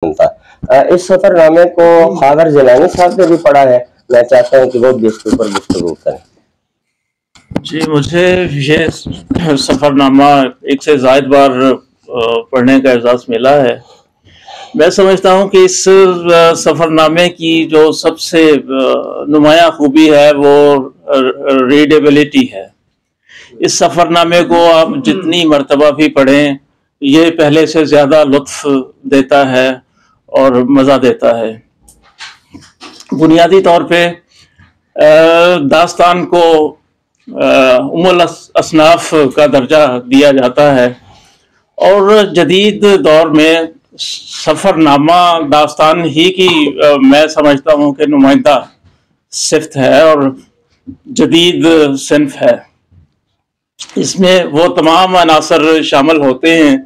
تھا۔ اس سفر نامے کو خاور جیلانی صاحب نے بھی پڑھا ہے، میں چاہتا ہوں کہ وہ بھی اس کے اوپر گفتگو کریں۔ جی، مجھے یہ سفر نامہ ایک سے زائد بار پڑھنے کا اعزاز ملا ہے۔ میں سمجھتا ہوں کہ اس سفر نامے کی جو سب سے نمایاں خوبی ہے وہ ریڈیبلٹی ہے۔ اس سفر نامے کو آپ جتنی مرتبہ بھی پڑھیں یہ پہلے سے زیادہ لطف دیتا ہے اور مزہ دیتا ہے۔ بنیادی طور پہ داستان کو ام الاصناف کا درجہ دیا جاتا ہے، اور جدید دور میں سفر نامہ داستان ہی کی میں سمجھتا ہوں کہ نمائندہ صفت ہے اور جدید صنف ہے۔ اس میں وہ تمام عناصر شامل ہوتے ہیں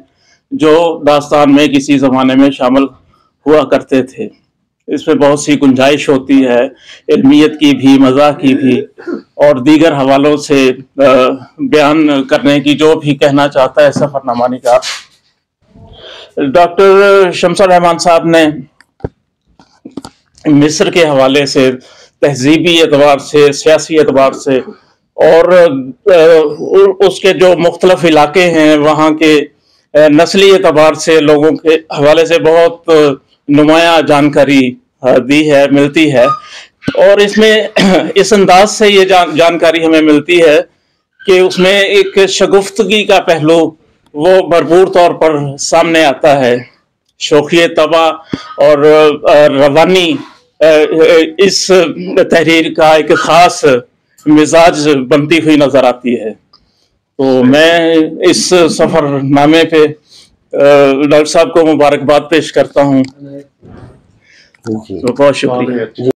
جو داستان میں کسی زمانے میں شامل ہوا کرتے تھے۔ اس میں بہت سی گنجائش ہوتی ہے، علمیت کی بھی، مزاح کی بھی، اور دیگر حوالوں سے بیان کرنے کی جو بھی کہنا چاہتا ہے سفر نامہ نگار۔ ڈاکٹر شمس الرحمان صاحب نے مصر کے حوالے سے، تہذیبی اعتبار سے، سیاسی اعتبار سے، اور اس کے جو مختلف علاقے ہیں وہاں کے نسلی اعتبار سے لوگوں کے حوالے سے بہت نمایاں جانکاری دی ہے، ملتی ہے، اور اس میں اس انداز سے یہ جانکاری ہمیں ملتی ہے کہ اس میں ایک شگفتگی کا پہلو وہ بھرپور طور پر سامنے آتا ہے۔ شوخی طبع اور روانی اس تحریر کا ایک خاص مزاج بنتی ہوئی نظر آتی ہے۔ تو میں اس سفر نامے پہ ڈاکٹر صاحب کو مبارکباد پیش کرتا ہوں۔ بہت شکریہ۔